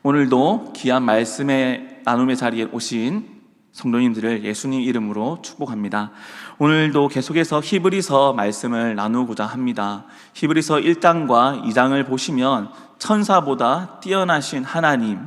오늘도 귀한 말씀의 나눔의 자리에 오신 성도님들을 예수님 이름으로 축복합니다. 오늘도 계속해서 히브리서 말씀을 나누고자 합니다. 히브리서 1장과 2장을 보시면 천사보다 뛰어나신 하나님,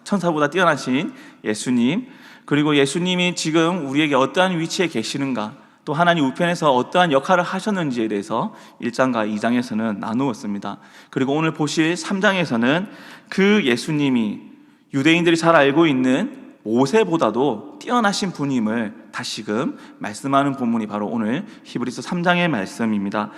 천사보다 뛰어나신 예수님, 그리고 예수님이 지금 우리에게 어떠한 위치에 계시는가, 또 하나님 우편에서 어떠한 역할을 하셨는지에 대해서 1장과 2장에서는 나누었습니다. 그리고 오늘 보실 3장에서는 그 예수님이 유대인들이 잘 알고 있는 모세보다도 뛰어나신 분임을 다시금 말씀하는 본문이 바로 오늘 히브리서 3장의 말씀입니다.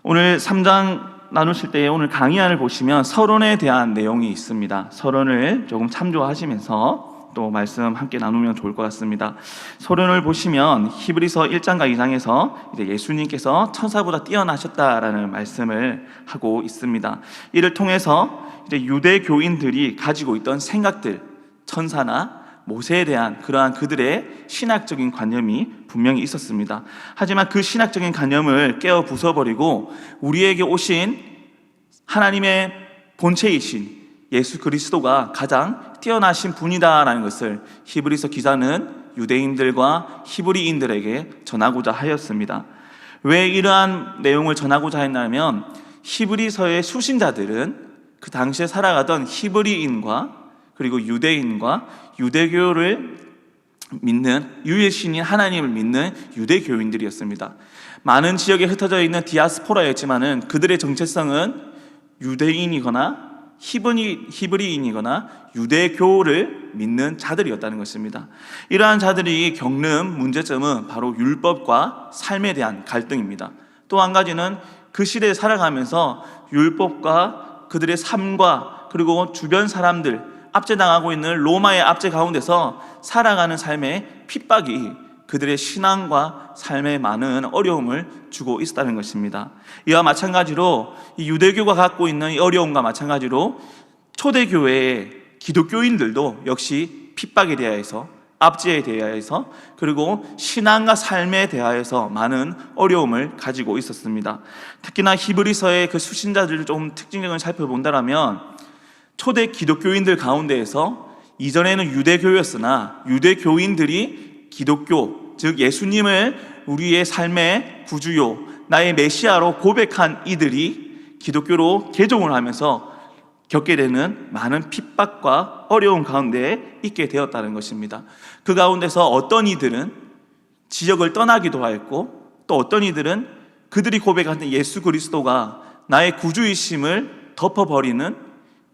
오늘 3장 나누실 때 오늘 강의안을 보시면 서론에 대한 내용이 있습니다. 서론을 조금 참조하시면서 또 말씀 함께 나누면 좋을 것 같습니다. 서론을 보시면 히브리서 1장과 2장에서 이제 예수님께서 천사보다 뛰어나셨다라는 말씀을 하고 있습니다. 이를 통해서 이제 유대 교인들이 가지고 있던 생각들, 천사나 모세에 대한 그러한 그들의 신학적인 관념이 분명히 있었습니다. 하지만 그 신학적인 관념을 깨어 부숴버리고 우리에게 오신 하나님의 본체이신 예수 그리스도가 가장 뛰어나신 분이다라는 것을 히브리서 기자는 유대인들과 히브리인들에게 전하고자 하였습니다. 왜 이러한 내용을 전하고자 했냐면 히브리서의 수신자들은 그 당시에 살아가던 히브리인과 그리고 유대인과 유대교를 믿는 유일신인 하나님을 믿는 유대교인들이었습니다. 많은 지역에 흩어져 있는 디아스포라였지만은 그들의 정체성은 유대인이거나 히브리인이거나 유대교를 믿는 자들이었다는 것입니다. 이러한 자들이 겪는 문제점은 바로 율법과 삶에 대한 갈등입니다. 또 한 가지는 그 시대에 살아가면서 율법과 그들의 삶과 그리고 주변 사람들, 압제당하고 있는 로마의 압제 가운데서 살아가는 삶의 핍박이 그들의 신앙과 삶에 많은 어려움을 주고 있었다는 것입니다. 이와 마찬가지로 이 유대교가 갖고 있는 이 어려움과 마찬가지로 초대교회의 기독교인들도 역시 핍박에 대하여서, 압제에 대하여서, 그리고 신앙과 삶에 대하여서 많은 어려움을 가지고 있었습니다. 특히나 히브리서의 그 수신자들을 좀 특징적으로 살펴본다면 초대 기독교인들 가운데에서 이전에는 유대교였으나 유대교인들이 기독교, 즉 예수님을 우리의 삶의 구주요, 나의 메시아로 고백한 이들이 기독교로 개종을 하면서 겪게 되는 많은 핍박과 어려움 가운데 있게 되었다는 것입니다. 그 가운데서 어떤 이들은 지역을 떠나기도 하였고, 또 어떤 이들은 그들이 고백하는 예수 그리스도가 나의 구주이심을 덮어버리는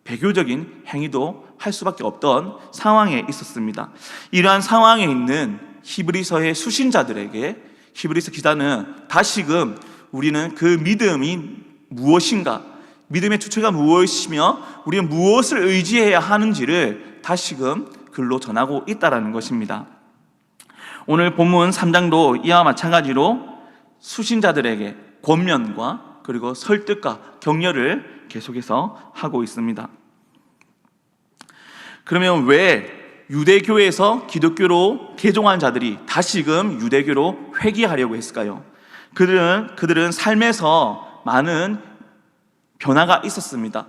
배교적인 행위도 할 수밖에 없던 상황에 있었습니다. 이러한 상황에 있는 히브리서의 수신자들에게 히브리서 기자는 다시금 우리는 그 믿음이 무엇인가, 믿음의 주체가 무엇이며 우리는 무엇을 의지해야 하는지를 다시금 글로 전하고 있다는 것입니다. 오늘 본문 3장도 이와 마찬가지로 수신자들에게 권면과 그리고 설득과 격려를 계속해서 하고 있습니다. 그러면 왜 유대교에서 기독교로 개종한 자들이 다시금 유대교로 회귀하려고 했을까요? 그들은 삶에서 많은 변화가 있었습니다.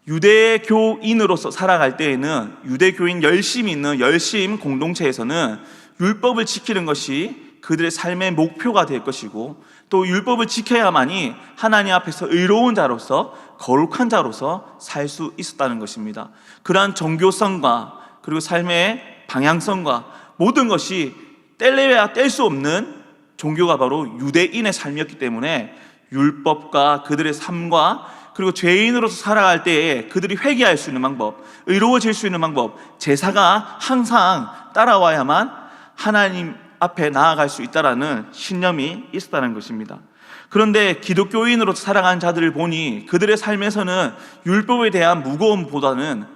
유대교인으로서 살아갈 때에는 유대교인 열심히 있는 열심 공동체에서는 율법을 지키는 것이 그들의 삶의 목표가 될 것이고, 또 율법을 지켜야만이 하나님 앞에서 의로운 자로서 거룩한 자로서 살 수 있었다는 것입니다. 그러한 정교성과 그리고 삶의 방향성과 모든 것이 뗄래야 뗄 수 없는 종교가 바로 유대인의 삶이었기 때문에 율법과 그들의 삶과 그리고 죄인으로서 살아갈 때에 그들이 회개할 수 있는 방법, 의로워질 수 있는 방법, 제사가 항상 따라와야만 하나님 앞에 나아갈 수 있다라는 신념이 있었다는 것입니다. 그런데 기독교인으로 살아가는 자들을 보니 그들의 삶에서는 율법에 대한 무거움보다는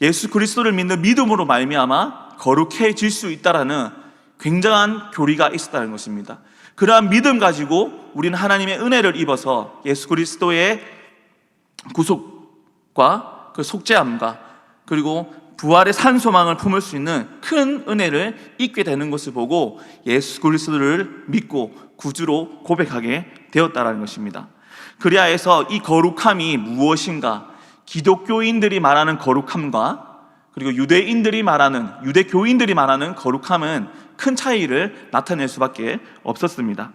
예수 그리스도를 믿는 믿음으로 말미암아 거룩해질 수 있다라는 굉장한 교리가 있었다는 것입니다. 그러한 믿음 가지고 우리는 하나님의 은혜를 입어서 예수 그리스도의 구속과 그 속죄함과 그리고 부활의 산 소망을 품을 수 있는 큰 은혜를 입게 되는 것을 보고 예수 그리스도를 믿고 구주로 고백하게 되었다는 것입니다. 그리하여서 이 거룩함이 무엇인가, 기독교인들이 말하는 거룩함과 그리고 유대교인들이 말하는 거룩함은 큰 차이를 나타낼 수밖에 없었습니다.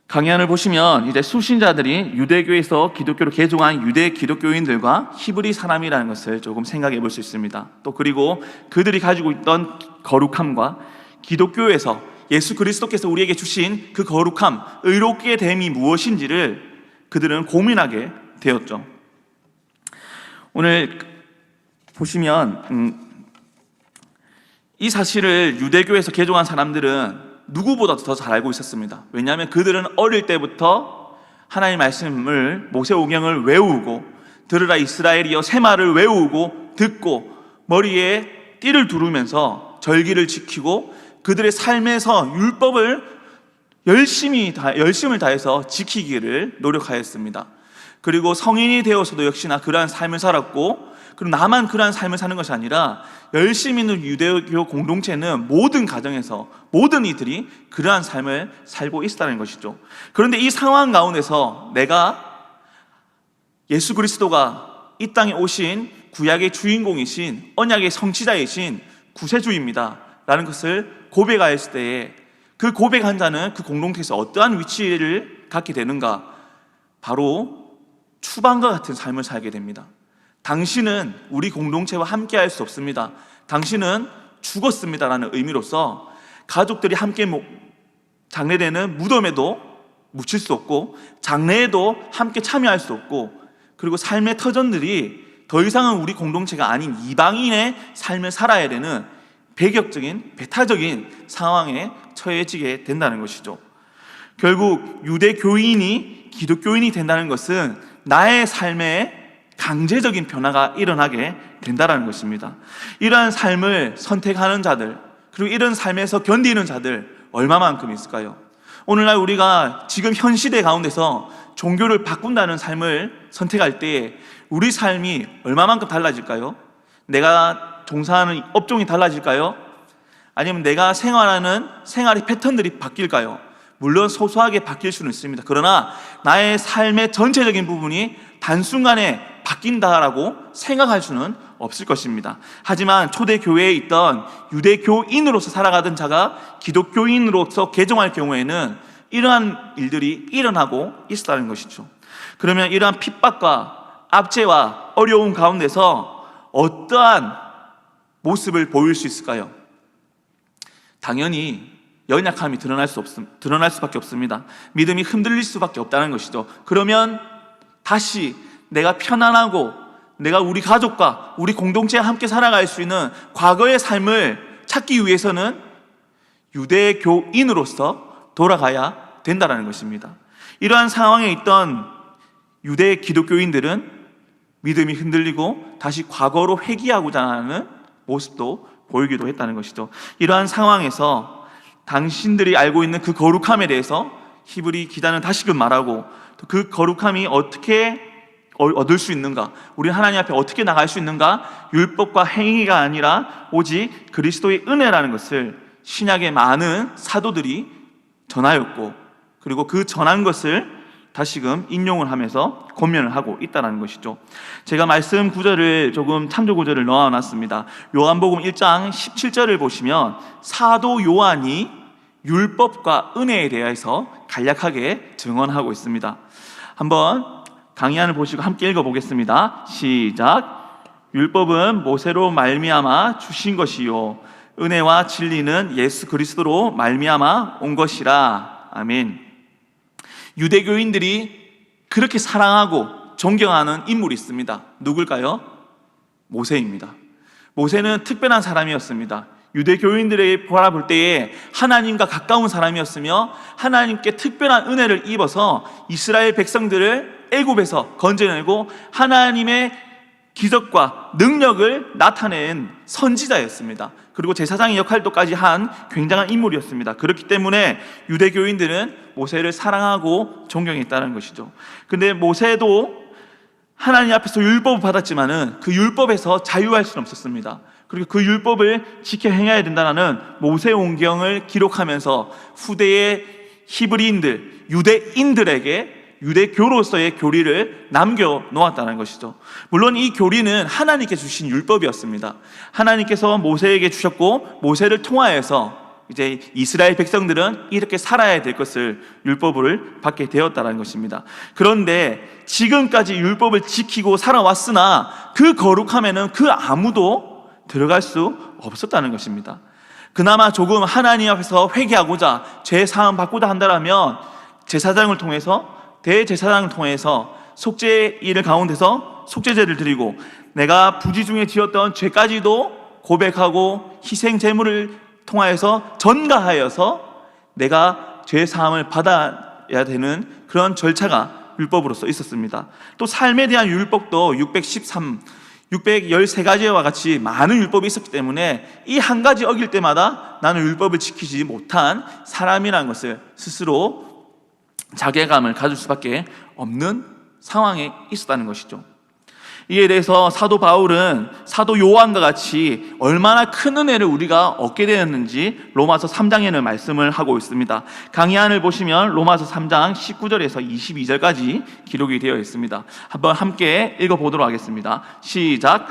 강해안을 보시면 이제 수신자들이 유대교에서 기독교로 개종한 유대 기독교인들과 히브리 사람이라는 것을 조금 생각해 볼 수 있습니다. 또 그리고 그들이 가지고 있던 거룩함과 기독교에서 예수 그리스도께서 우리에게 주신 그 거룩함, 의롭게 됨이 무엇인지를 그들은 고민하게 되었죠. 오늘 보시면 이 사실을 유대교에서 개종한 사람들은 누구보다도 더 잘 알고 있었습니다. 왜냐하면 그들은 어릴 때부터 하나님의 말씀을, 모세오경을 외우고 들으라 이스라엘이여 새말을 외우고 듣고 머리에 띠를 두르면서 절기를 지키고 그들의 삶에서 율법을 열심을 다해서 지키기를 노력하였습니다. 그리고 성인이 되어서도 역시나 그러한 삶을 살았고, 그리고 나만 그러한 삶을 사는 것이 아니라 열심히 있는 유대교 공동체는 모든 가정에서 모든 이들이 그러한 삶을 살고 있었다는 것이죠. 그런데 이 상황 가운데서 내가 예수 그리스도가 이 땅에 오신 구약의 주인공이신 언약의 성취자이신 구세주입니다 라는 것을 고백하였을 때에 그 고백한 자는 그 공동체에서 어떠한 위치를 갖게 되는가? 바로 추방과 같은 삶을 살게 됩니다. 당신은 우리 공동체와 함께 할 수 없습니다. 당신은 죽었습니다라는 의미로서 가족들이 함께 장례되는 무덤에도 묻힐 수 없고 장례에도 함께 참여할 수 없고, 그리고 삶의 터전들이 더 이상은 우리 공동체가 아닌 이방인의 삶을 살아야 되는 배타적인 상황에 처해지게 된다는 것이죠. 결국 유대교인이 기독교인이 된다는 것은 나의 삶에 강제적인 변화가 일어나게 된다는 것입니다. 이러한 삶을 선택하는 자들, 그리고 이런 삶에서 견디는 자들 얼마만큼 있을까요? 오늘날 우리가 지금 현 시대 가운데서 종교를 바꾼다는 삶을 선택할 때 우리 삶이 얼마만큼 달라질까요? 내가 종사하는 업종이 달라질까요? 아니면 내가 생활하는 생활의 패턴들이 바뀔까요? 물론 소소하게 바뀔 수는 있습니다. 그러나 나의 삶의 전체적인 부분이 단순간에 바뀐다라고 생각할 수는 없을 것입니다. 하지만 초대교회에 있던 유대교인으로서 살아가던 자가 기독교인으로서 개종할 경우에는 이러한 일들이 일어나고 있었다는 것이죠. 그러면 이러한 핍박과 압제와 어려움 가운데서 어떠한 모습을 보일 수 있을까요? 당연히 연약함이 드러날 수밖에 없습니다. 믿음이 흔들릴 수밖에 없다는 것이죠. 그러면 다시 내가 편안하고 내가 우리 가족과 우리 공동체와 함께 살아갈 수 있는 과거의 삶을 찾기 위해서는 유대교인으로서 돌아가야 된다는 것입니다. 이러한 상황에 있던 유대 기독교인들은 믿음이 흔들리고 다시 과거로 회귀하고자 하는 모습도 보이기도 했다는 것이죠. 이러한 상황에서 당신들이 알고 있는 그 거룩함에 대해서 히브리 기자는 다시금 말하고, 또 그 거룩함이 어떻게 얻을 수 있는가, 우리 하나님 앞에 어떻게 나갈 수 있는가, 율법과 행위가 아니라 오직 그리스도의 은혜라는 것을 신약의 많은 사도들이 전하였고, 그리고 그 전한 것을 다시금 인용을 하면서 권면을 하고 있다는 것이죠. 제가 말씀 구절을 조금 참조 구절을 넣어놨습니다. 요한복음 1장 17절을 보시면 사도 요한이 율법과 은혜에 대해서 간략하게 증언하고 있습니다. 한번 강의안을 보시고 함께 읽어보겠습니다. 시작. 율법은 모세로 말미암아 주신 것이요 은혜와 진리는 예수 그리스도로 말미암아 온 것이라. 아멘. 유대교인들이 그렇게 사랑하고 존경하는 인물이 있습니다. 누굴까요? 모세입니다. 모세는 특별한 사람이었습니다. 유대교인들이 바라볼 때에 하나님과 가까운 사람이었으며 하나님께 특별한 은혜를 입어서 이스라엘 백성들을 애굽에서 건져내고 하나님의 기적과 능력을 나타낸 선지자였습니다. 그리고 제사장의 역할도까지 한 굉장한 인물이었습니다. 그렇기 때문에 유대교인들은 모세를 사랑하고 존경했다는 것이죠. 근데 모세도 하나님 앞에서 율법을 받았지만은 그 율법에서 자유할 수는 없었습니다. 그리고 그 율법을 지켜 행해야 된다는 모세오경을 기록하면서 후대의 히브리인들, 유대인들에게 유대교로서의 교리를 남겨놓았다는 것이죠. 물론 이 교리는 하나님께 주신 율법이었습니다. 하나님께서 모세에게 주셨고 모세를 통하여서 이제 이스라엘 백성들은 이렇게 살아야 될 것을 율법을 받게 되었다는 것입니다. 그런데 지금까지 율법을 지키고 살아왔으나 그 거룩함에는 그 아무도 들어갈 수 없었다는 것입니다. 그나마 조금 하나님 앞에서 회개하고자 죄 사함 받고자 한다면 제사장을 통해서, 대제사장을 통해서 속죄 일을 가운데서 속죄제를 드리고 내가 부지 중에 지었던 죄까지도 고백하고 희생 제물을 통하여서 전가하여서 내가 죄 사함을 받아야 되는 그런 절차가 율법으로서 있었습니다. 또 삶에 대한 율법도 613가지와 같이 많은 율법이 있었기 때문에 이 한 가지 어길 때마다 나는 율법을 지키지 못한 사람이라는 것을 스스로 자괴감을 가질 수밖에 없는 상황에 있었다는 것이죠. 이에 대해서 사도 바울은 사도 요한과 같이 얼마나 큰 은혜를 우리가 얻게 되었는지 로마서 3장에는 말씀을 하고 있습니다. 강의안을 보시면 로마서 3장 19절에서 22절까지 기록이 되어 있습니다. 한번 함께 읽어보도록 하겠습니다. 시작.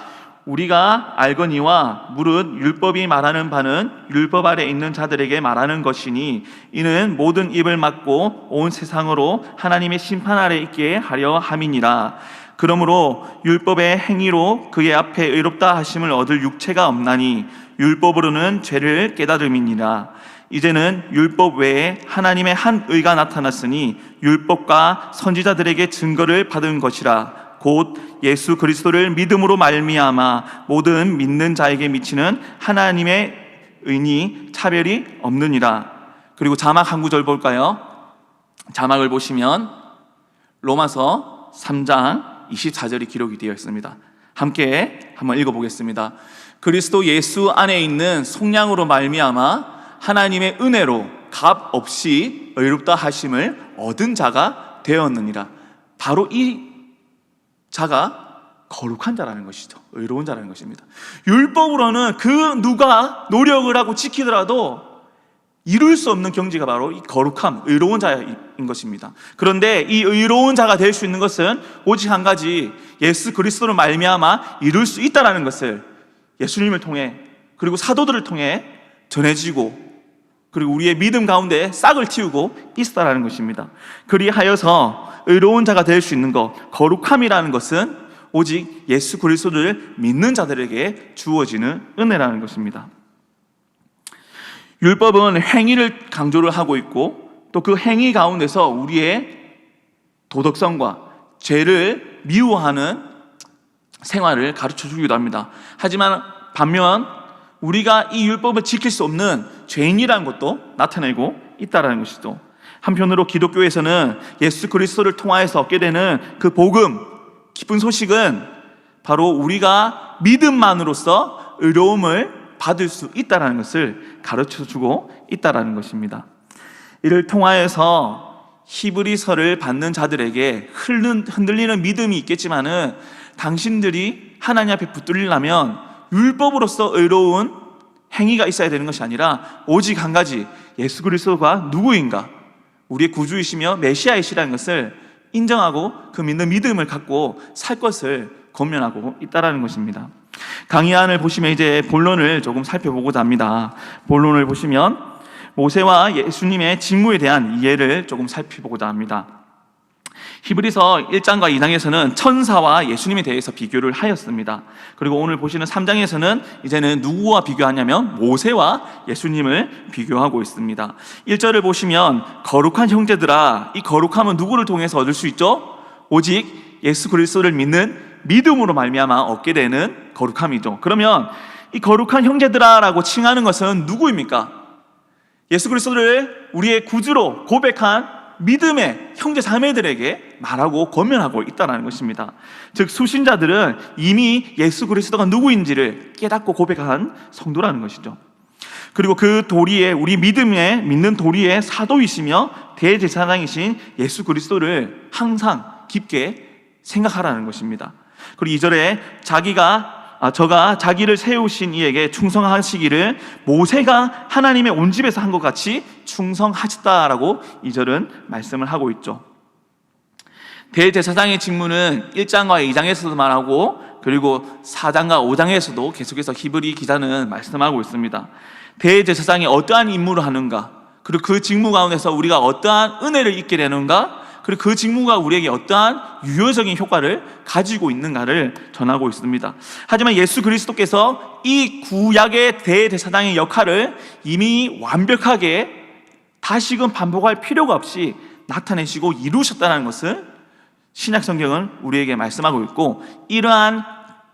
우리가 알거니와 무릇 율법이 말하는 바는 율법 아래 있는 자들에게 말하는 것이니 이는 모든 입을 막고 온 세상으로 하나님의 심판 아래 있게 하려 함이니라. 그러므로 율법의 행위로 그의 앞에 의롭다 하심을 얻을 육체가 없나니 율법으로는 죄를 깨달음이니라. 이제는 율법 외에 하나님의 한 의가 나타났으니 율법과 선지자들에게 증거를 받은 것이라. 곧 예수 그리스도를 믿음으로 말미암아 모든 믿는 자에게 미치는 하나님의 의니 차별이 없느니라. 그리고 자막 한 구절 볼까요? 자막을 보시면 로마서 3장 24절이 기록이 되어 있습니다. 함께 한번 읽어보겠습니다. 그리스도 예수 안에 있는 속량으로 말미암아 하나님의 은혜로 값 없이 의롭다 하심을 얻은 자가 되었느니라. 바로 이 자가 거룩한 자라는 것이죠. 의로운 자라는 것입니다. 율법으로는 그 누가 노력을 하고 지키더라도 이룰 수 없는 경지가 바로 이 거룩함, 의로운 자인 것입니다. 그런데 이 의로운 자가 될 수 있는 것은 오직 한 가지, 예수 그리스도로 말미암아 이룰 수 있다는 것을 예수님을 통해 그리고 사도들을 통해 전해지고 그리고 우리의 믿음 가운데 싹을 틔우고 있다는 것입니다. 그리하여서 의로운 자가 될 수 있는 것, 거룩함이라는 것은 오직 예수 그리스도를 믿는 자들에게 주어지는 은혜라는 것입니다. 율법은 행위를 강조를 하고 있고 또 그 행위 가운데서 우리의 도덕성과 죄를 미워하는 생활을 가르쳐 주기도 합니다. 하지만 반면 우리가 이 율법을 지킬 수 없는 죄인이라는 것도 나타내고 있다는 것이죠. 한편으로 기독교에서는 예수 그리스도를 통하여서 얻게 되는 그 복음, 기쁜 소식은 바로 우리가 믿음만으로써 의로움을 받을 수 있다는 것을 가르쳐주고 있다는 것입니다. 이를 통하여서 히브리서를 받는 자들에게 흔들리는 믿음이 있겠지만은 당신들이 하나님 앞에 붙들리려면 율법으로서 의로운 행위가 있어야 되는 것이 아니라 오직 한 가지, 예수 그리스도가 누구인가, 우리의 구주이시며 메시아이시라는 것을 인정하고 그 믿는 믿음을 갖고 살 것을 권면하고 있다는 것입니다. 강의안을 보시면 이제 본론을 조금 살펴보고자 합니다. 본론을 보시면 모세와 예수님의 직무에 대한 이해를 조금 살펴보고자 합니다. 히브리서 1장과 2장에서는 천사와 예수님에 대해서 비교를 하였습니다. 그리고 오늘 보시는 3장에서는 이제는 누구와 비교하냐면 모세와 예수님을 비교하고 있습니다. 1절을 보시면 거룩한 형제들아, 이 거룩함은 누구를 통해서 얻을 수 있죠? 오직 예수 그리스도를 믿는 믿음으로 말미암아 얻게 되는 거룩함이죠. 그러면 이 거룩한 형제들아라고 칭하는 것은 누구입니까? 예수 그리스도를 우리의 구주로 고백한 믿음의 형제 자매들에게 말하고 권면하고 있다는 것입니다. 즉 수신자들은 이미 예수 그리스도가 누구인지를 깨닫고 고백한 성도라는 것이죠. 그리고 그 도리에, 우리 믿음에 믿는 도리의 사도이시며 대제사장이신 예수 그리스도를 항상 깊게 생각하라는 것입니다. 그리고 2절에 저가 자기를 세우신 이에게 충성하시기를 모세가 하나님의 온 집에서 한 것 같이 충성하셨다라고 2절은 말씀을 하고 있죠. 대제사장의 직무는 1장과 2장에서도 말하고 그리고 4장과 5장에서도 계속해서 히브리 기자는 말씀하고 있습니다. 대제사장이 어떠한 임무를 하는가, 그리고 그 직무 가운데서 우리가 어떠한 은혜를 입게 되는가, 그리고 그 직무가 우리에게 어떠한 유효적인 효과를 가지고 있는가를 전하고 있습니다. 하지만 예수 그리스도께서 이 구약의 대제사장의 역할을 이미 완벽하게 다시금 반복할 필요가 없이 나타내시고 이루셨다는 것을 신약 성경은 우리에게 말씀하고 있고, 이러한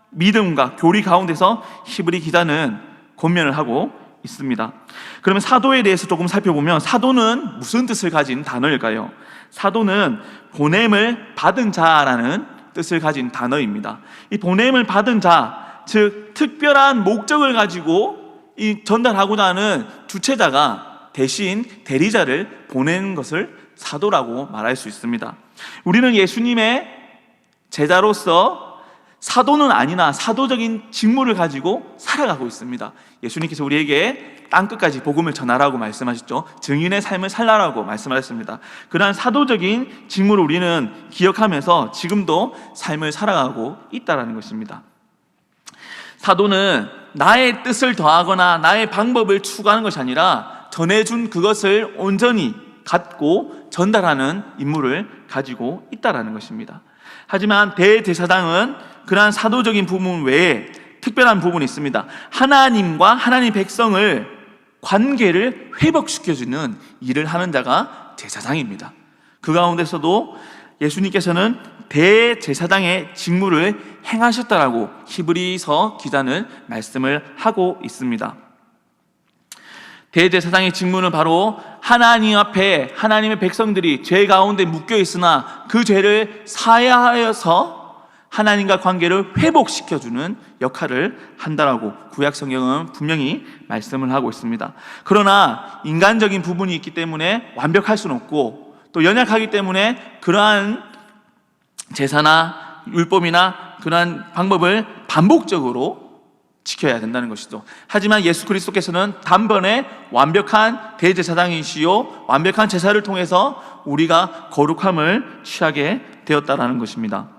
믿음과 교리 가운데서 히브리 기자는 권면을 하고 있습니다. 그러면 사도에 대해서 조금 살펴보면, 사도는 무슨 뜻을 가진 단어일까요? 사도는 보냄을 받은 자라는 뜻을 가진 단어입니다. 이 보냄을 받은 자, 즉 특별한 목적을 가지고 이 전달하고자 하는 주체자가 대신 대리자를 보내는 것을 사도라고 말할 수 있습니다. 우리는 예수님의 제자로서 사도는 아니나 사도적인 직무를 가지고 살아가고 있습니다. 예수님께서 우리에게 땅끝까지 복음을 전하라고 말씀하셨죠. 증인의 삶을 살라라고 말씀하셨습니다. 그러한 사도적인 직무를 우리는 기억하면서 지금도 삶을 살아가고 있다는 것입니다. 사도는 나의 뜻을 더하거나 나의 방법을 추구하는 것이 아니라 전해준 그것을 온전히 갖고 전달하는 임무를 가지고 있다는 것입니다. 하지만 대제사장은 그러한 사도적인 부분 외에 특별한 부분이 있습니다. 하나님과 하나님 백성을 관계를 회복시켜주는 일을 하는 자가 제사장입니다. 그 가운데서도 예수님께서는 대제사장의 직무를 행하셨다라고 히브리서 기자는 말씀을 하고 있습니다. 대제사장의 직무는 바로 하나님 앞에 하나님의 백성들이 죄 가운데 묶여 있으나 그 죄를 사하여서 하나님과 관계를 회복시켜주는 역할을 한다라고 구약 성경은 분명히 말씀을 하고 있습니다. 그러나 인간적인 부분이 있기 때문에 완벽할 수는 없고, 또 연약하기 때문에 그러한 제사나 율법이나 그러한 방법을 반복적으로 지켜야 된다는 것이죠. 하지만 예수 그리스도께서는 단번에 완벽한 대제사장이시요 완벽한 제사를 통해서 우리가 거룩함을 취하게 되었다라는 것입니다.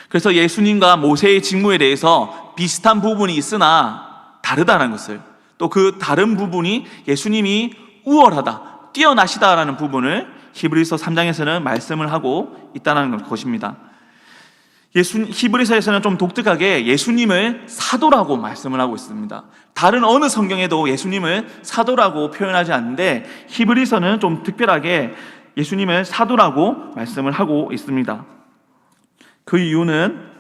그래서 예수님과 모세의 직무에 대해서 비슷한 부분이 있으나 다르다는 것을, 또 그 다른 부분이 예수님이 우월하다, 뛰어나시다라는 부분을 히브리서 3장에서는 말씀을 하고 있다는 것입니다. 히브리서에서는 좀 독특하게 예수님을 사도라고 말씀을 하고 있습니다. 다른 어느 성경에도 예수님을 사도라고 표현하지 않는데 히브리서는 좀 특별하게 예수님을 사도라고 말씀을 하고 있습니다. 그 이유는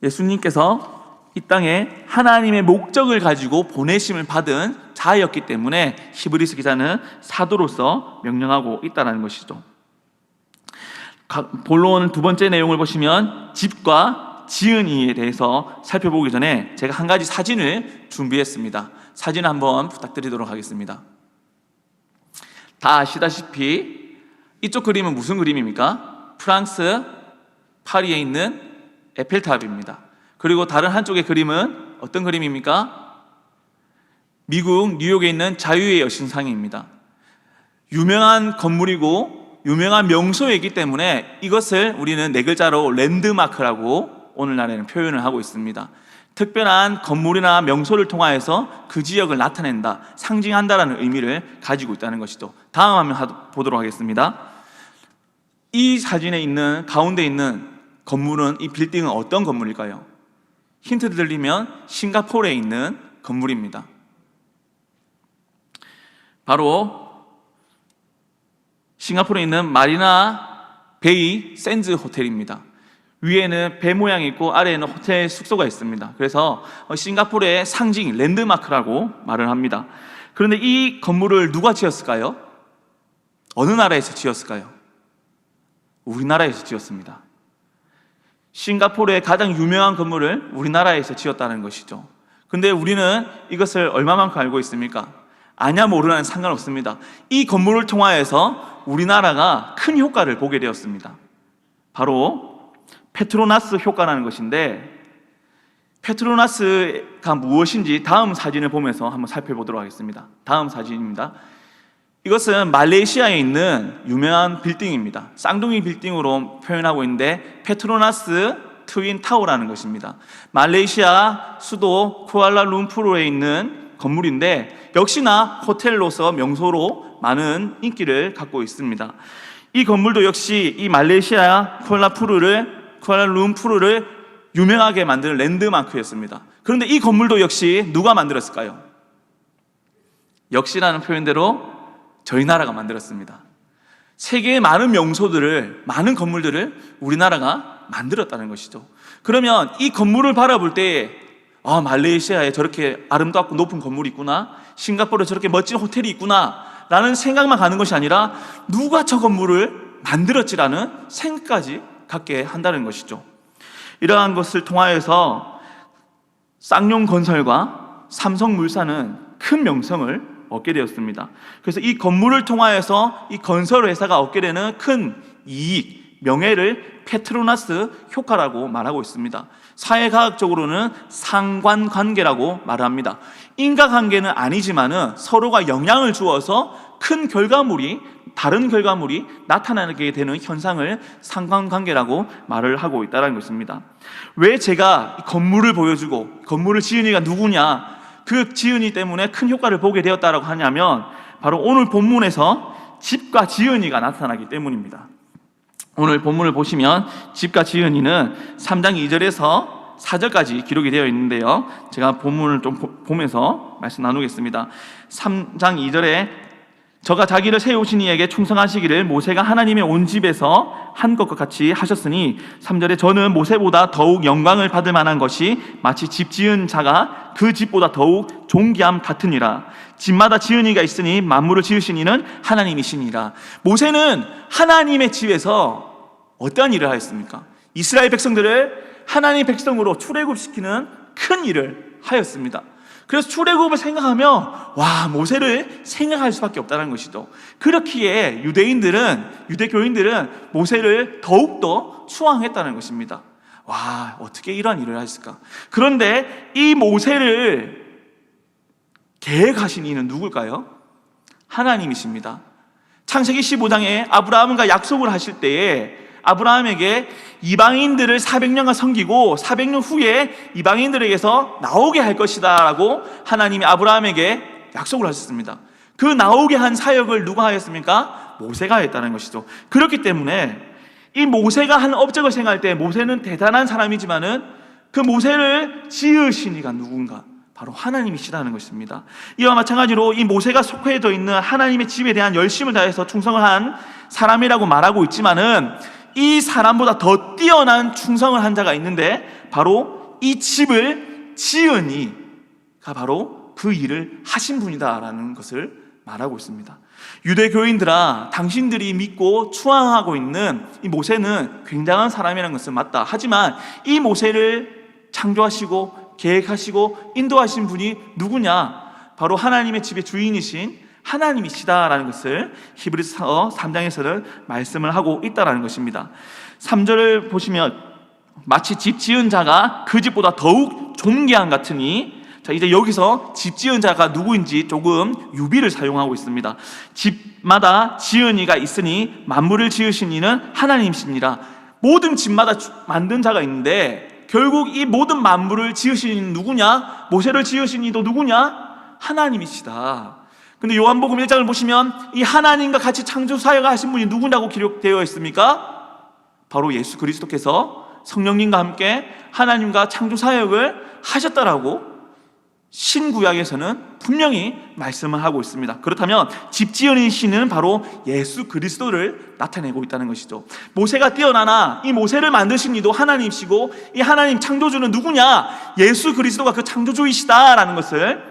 예수님께서 이 땅에 하나님의 목적을 가지고 보내심을 받은 자였기 때문에 히브리서 기자는 사도로서 명령하고 있다는 것이죠. 본론 두 번째 내용을 보시면 집과 지은이에 대해서 살펴보기 전에 제가 한 가지 사진을 준비했습니다. 사진 한번 부탁드리도록 하겠습니다. 다 아시다시피 이쪽 그림은 무슨 그림입니까? 프랑스 파리에 있는 에펠탑입니다. 그리고 다른 한쪽의 그림은 어떤 그림입니까? 미국 뉴욕에 있는 자유의 여신상입니다. 유명한 건물이고 유명한 명소이기 때문에 이것을 우리는 네 글자로 랜드마크라고 오늘날에는 표현을 하고 있습니다. 특별한 건물이나 명소를 통하여서 그 지역을 나타낸다, 상징한다라는 의미를 가지고 있다는 것이죠. 다음 화면 보도록 하겠습니다. 이 사진에 있는 가운데 있는 건물은, 이 빌딩은 어떤 건물일까요? 힌트 드리면 싱가포르에 있는 건물입니다. 바로 싱가포르에 있는 마리나 베이 샌즈 호텔입니다. 위에는 배 모양이 있고 아래에는 호텔 숙소가 있습니다. 그래서 싱가포르의 상징, 랜드마크라고 말을 합니다. 그런데 이 건물을 누가 지었을까요? 어느 나라에서 지었을까요? 우리나라에서 지었습니다. 싱가포르의 가장 유명한 건물을 우리나라에서 지었다는 것이죠. 근데 우리는 이것을 얼마만큼 알고 있습니까? 아냐 모르냐는 상관없습니다. 이 건물을 통하여서 우리나라가 큰 효과를 보게 되었습니다. 바로 페트로나스 효과라는 것인데, 페트로나스가 무엇인지 다음 사진을 보면서 한번 살펴보도록 하겠습니다. 다음 사진입니다. 이것은 말레이시아에 있는 유명한 빌딩입니다. 쌍둥이 빌딩으로 표현하고 있는데 페트로나스 트윈 타워라는 것입니다. 말레이시아 수도 쿠알라룸푸르에 있는 건물인데 역시나 호텔로서 명소로 많은 인기를 갖고 있습니다. 이 건물도 역시 이 말레이시아 쿠알라룸푸르를 유명하게 만드는 랜드마크였습니다. 그런데 이 건물도 역시 누가 만들었을까요? 역시라는 표현대로 저희 나라가 만들었습니다. 세계의 많은 명소들을, 많은 건물들을 우리나라가 만들었다는 것이죠. 그러면 이 건물을 바라볼 때 말레이시아에 저렇게 아름답고 높은 건물이 있구나, 싱가포르에 저렇게 멋진 호텔이 있구나 라는 생각만 가는 것이 아니라 누가 저 건물을 만들었지라는 생각까지 갖게 한다는 것이죠. 이러한 것을 통하여서 쌍용건설과 삼성물산은 큰 명성을 얻게 되었습니다. 그래서 이 건물을 통하여서 이 건설회사가 얻게 되는 큰 이익, 명예를 페트로나스 효과라고 말하고 있습니다. 사회과학적으로는 상관관계라고 말합니다. 인과관계는 아니지만은 서로가 영향을 주어서 큰 결과물이, 다른 결과물이 나타나게 되는 현상을 상관관계라고 말을 하고 있다는 것입니다. 왜 제가 이 건물을 보여주고 건물을 지은 이가 누구냐, 그 지은이 때문에 큰 효과를 보게 되었다라고 하냐면 바로 오늘 본문에서 집과 지은이가 나타나기 때문입니다. 오늘 본문을 보시면 집과 지은이는 3장 2절에서 4절까지 기록이 되어 있는데요, 제가 본문을 좀 보면서 말씀 나누겠습니다. 3장 2절에 저가 자기를 세우신 이에게 충성하시기를 모세가 하나님의 온 집에서 한 것과 같이 하셨으니 3절에 저는 모세보다 더욱 영광을 받을 만한 것이 마치 집 지은 자가 그 집보다 더욱 존귀함 같으니라. 집마다 지은이가 있으니 만물을 지으신 이는 하나님이시니라. 모세는 하나님의 집에서 어떠한 일을 하였습니까? 이스라엘 백성들을 하나님의 백성으로 출애굽시키는 큰 일을 하였습니다. 그래서 출애굽을 생각하면 모세를 생각할 수밖에 없다는 것이죠. 그렇기에 유대교인들은 모세를 더욱더 추앙했다는 것입니다. 어떻게 이런 일을 했을까? 그런데 이 모세를 계획하신 이는 누굴까요? 하나님이십니다. 창세기 15장에 아브라함과 약속을 하실 때에 아브라함에게 이방인들을 400년간 섬기고 400년 후에 이방인들에게서 나오게 할 것이다 라고 하나님이 아브라함에게 약속을 하셨습니다. 그 나오게 한 사역을 누가 하였습니까? 모세가 했다는 것이죠. 그렇기 때문에 이 모세가 한 업적을 생각할 때 모세는 대단한 사람이지만은 그 모세를 지으신 이가 누군가? 바로 하나님이시라는 것입니다. 이와 마찬가지로 이 모세가 속해져 있는 하나님의 집에 대한 열심을 다해서 충성을 한 사람이라고 말하고 있지만은 이 사람보다 더 뛰어난 충성을 한 자가 있는데 바로 이 집을 지은 이가 바로 그 일을 하신 분이다라는 것을 말하고 있습니다. 유대교인들아, 당신들이 믿고 추앙하고 있는 이 모세는 굉장한 사람이라는 것은 맞다. 하지만 이 모세를 창조하시고 계획하시고 인도하신 분이 누구냐? 바로 하나님의 집의 주인이신 하나님이시다라는 것을 히브리서 3장에서는 말씀을 하고 있다라는 것입니다. 3절을 보시면 마치 집 지은 자가 그 집보다 더욱 존귀한 같으니, 자, 이제 여기서 집 지은 자가 누구인지 조금 유비를 사용하고 있습니다. 집마다 지은 이가 있으니 만물을 지으신 이는 하나님이시니라. 모든 집마다 만든 자가 있는데 결국 이 모든 만물을 지으신 이는 누구냐? 모세를 지으신 이도 누구냐? 하나님이시다. 근데 요한복음 1장을 보시면 이 하나님과 같이 창조 사역을 하신 분이 누구냐고 기록되어 있습니까? 바로 예수 그리스도께서 성령님과 함께 하나님과 창조 사역을 하셨다라고 신구약에서는 분명히 말씀을 하고 있습니다. 그렇다면 집지은이시는 바로 예수 그리스도를 나타내고 있다는 것이죠. 모세가 뛰어나나 이 모세를 만드신 이도 하나님이시고 이 하나님 창조주는 누구냐? 예수 그리스도가 그 창조주이시다라는 것을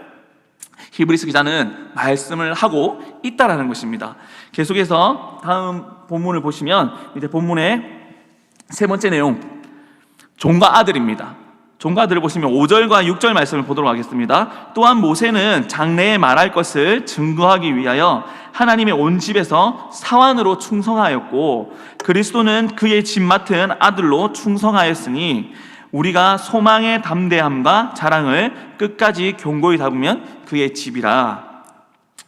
히브리서 기자는 말씀을 하고 있다라는 것입니다. 계속해서 다음 본문을 보시면 이제 본문의 세 번째 내용, 종과 아들입니다. 종과 아들을 보시면 5절과 6절 말씀을 보도록 하겠습니다. 또한 모세는 장래에 말할 것을 증거하기 위하여 하나님의 온 집에서 사환으로 충성하였고 그리스도는 그의 집 맡은 아들로 충성하였으니 우리가 소망의 담대함과 자랑을 끝까지 견고히 잡으면 그의 집이라.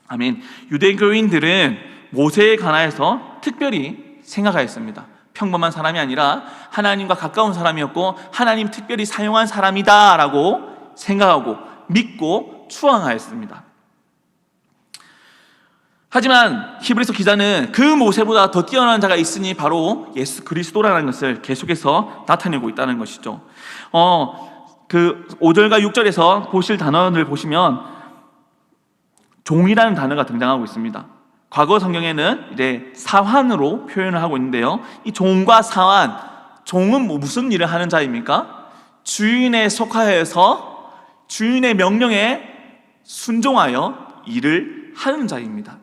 아멘. 유대교인들은 모세에 관하여서 특별히 생각하였습니다. 평범한 사람이 아니라 하나님과 가까운 사람이었고 하나님 특별히 사용한 사람이다라고 생각하고 믿고 추앙하였습니다. 하지만 히브리서 기자는 그 모세보다 더 뛰어난 자가 있으니 바로 예수 그리스도라는 것을 계속해서 나타내고 있다는 것이죠. 그 5절과 6절에서 보실 단어를 보시면 종이라는 단어가 등장하고 있습니다. 과거 성경에는 이제 사환으로 표현을 하고 있는데요. 이 종과 사환, 종은 무슨 일을 하는 자입니까? 주인에 속하여서 주인의 명령에 순종하여 일을 하는 자입니다.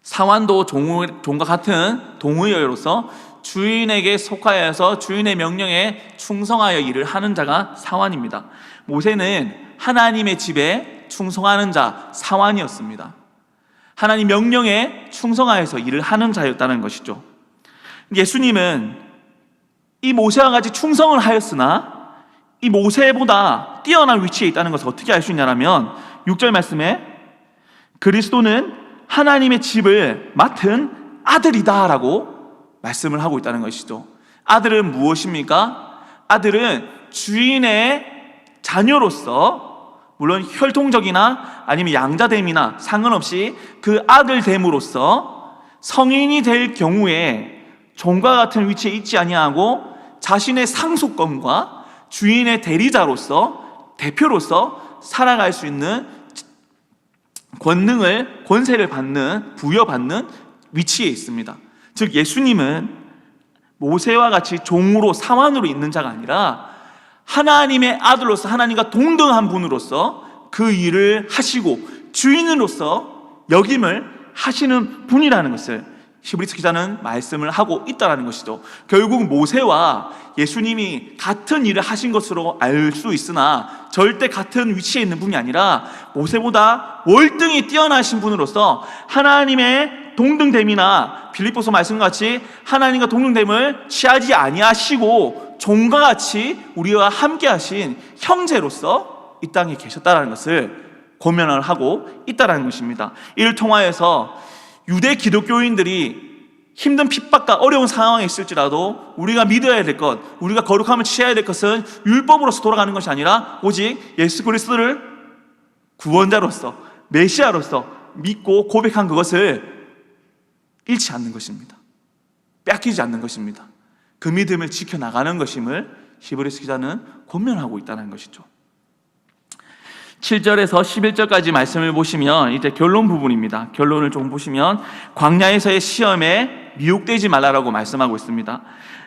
사환도 종과 같은 동의어로서 주인에게 속하여서 주인의 명령에 충성하여 일을 하는 자가 사환입니다. 모세는 하나님의 집에 충성하는 자 사환이었습니다. 하나님 명령에 충성하여서 일을 하는 자였다는 것이죠. 예수님은 이 모세와 같이 충성을 하였으나 이 모세보다 뛰어난 위치에 있다는 것을 어떻게 알 수 있냐면 6절 말씀에 그리스도는 하나님의 집을 맡은 아들이다라고 말씀을 하고 있다는 것이죠. 아들은 무엇입니까? 아들은 주인의 자녀로서 물론 혈통적이나 아니면 양자됨이나 상관없이 그 아들됨으로써 성인이 될 경우에 종과 같은 위치에 있지 아니하고 자신의 상속권과 주인의 대리자로서 대표로서 살아갈 수 있는 권세를 받는, 부여받는 위치에 있습니다. 즉 예수님은 모세와 같이 종으로 사환으로 있는 자가 아니라 하나님의 아들로서 하나님과 동등한 분으로서 그 일을 하시고 주인으로서 역임을 하시는 분이라는 것을 히브리서 기자는 말씀을 하고 있다는 것이죠. 결국 모세와 예수님이 같은 일을 하신 것으로 알 수 있으나 절대 같은 위치에 있는 분이 아니라 모세보다 월등히 뛰어나신 분으로서 하나님의 동등됨이나 빌립보서 말씀과 같이 하나님과 동등됨을 취하지 아니하시고 종과 같이 우리와 함께 하신 형제로서 이 땅에 계셨다는 것을 고면을 하고 있다는 것입니다. 이를 통하여서 유대 기독교인들이 힘든 핍박과 어려운 상황에 있을지라도 우리가 믿어야 될 것, 우리가 거룩함을 취해야 될 것은 율법으로서 돌아가는 것이 아니라 오직 예수 그리스도를 구원자로서 메시아로서 믿고 고백한 그것을 잃지 않는 것입니다. 뺏기지 않는 것입니다. 그 믿음을 지켜나가는 것임을 히브리서 기자는 권면하고 있다는 것이죠. 7절에서 11절까지 말씀을 보시면 이제 결론 부분입니다. 결론을 좀 보시면 광야에서의 시험에 미혹되지 말라라고 말씀하고 있습니다.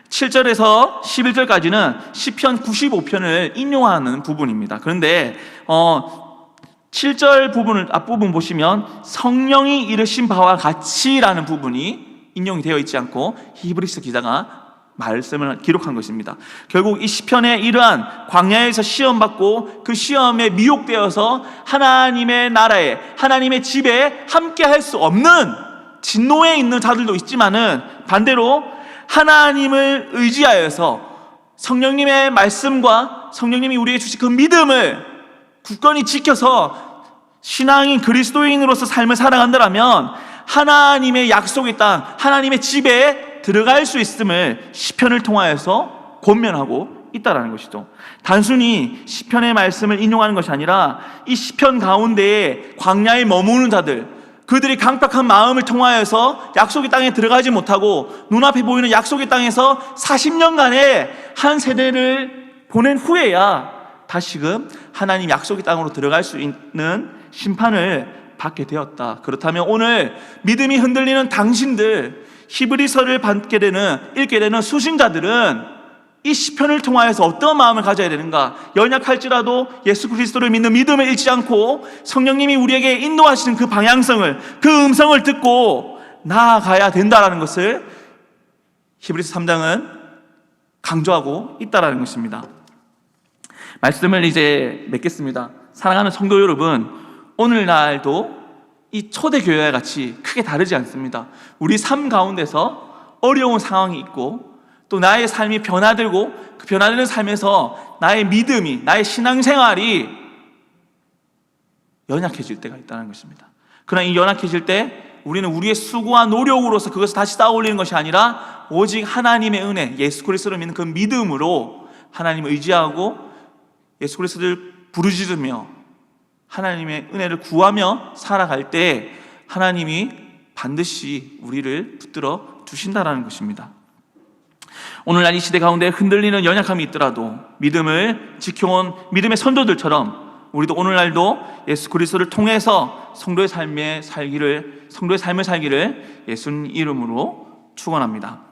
7절에서 11절까지는 시편 95편을 인용하는 부분입니다. 그런데 7절 부분을 앞부분 보시면 성령이 이르신 바와 같이라는 부분이 인용이 되어 있지 않고 히브리서 기자가 말씀을 기록한 것입니다. 결국 이 시편의 이러한 광야에서 시험받고 그 시험에 미혹되어서 하나님의 나라에 하나님의 집에 함께 할 수 없는 진노에 있는 자들도 있지만은 반대로 하나님을 의지하여서 성령님의 말씀과 성령님이 우리에게 주신 그 믿음을 굳건히 지켜서 신앙인 그리스도인으로서 삶을 살아간다면 하나님의 약속의 땅, 하나님의 집에 들어갈 수 있음을 시편을 통하여서 권면하고 있다는 것이죠. 단순히 시편의 말씀을 인용하는 것이 아니라 이 시편 가운데에 광야에 머무는 자들, 그들이 강팍한 마음을 통하여서 약속의 땅에 들어가지 못하고 눈앞에 보이는 약속의 땅에서 40년간의 한 세대를 보낸 후에야 다시금 하나님 약속의 땅으로 들어갈 수 있는 심판을 받게 되었다. 그렇다면 오늘 믿음이 흔들리는 당신들, 히브리서를 읽게 되는 수신자들은 이 시편을 통하여서 어떤 마음을 가져야 되는가? 연약할지라도 예수 그리스도를 믿는 믿음을 잃지 않고 성령님이 우리에게 인도하시는 그 방향성을, 그 음성을 듣고 나아가야 된다는 것을 히브리서 3장은 강조하고 있다는 것입니다. 말씀을 이제 맺겠습니다. 사랑하는 성도 여러분, 오늘날도 이 초대교회와 같이 크게 다르지 않습니다. 우리 삶 가운데서 어려운 상황이 있고 또 나의 삶이 변화되고 그 변화되는 삶에서 나의 믿음이, 나의 신앙생활이 연약해질 때가 있다는 것입니다. 그러나 이 연약해질 때 우리는 우리의 수고와 노력으로서 그것을 다시 쌓아 올리는 것이 아니라 오직 하나님의 은혜, 예수 그리스도를 믿는 그 믿음으로 하나님을 의지하고 예수 그리스도를 부르짖으며 하나님의 은혜를 구하며 살아갈 때 하나님이 반드시 우리를 붙들어 주신다라는 것입니다. 오늘날 이 시대 가운데 흔들리는 연약함이 있더라도 믿음을 지켜온 믿음의 선조들처럼 우리도 오늘날도 예수 그리스도를 통해서 성도의 삶을 살기를 예수님 이름으로 축원합니다.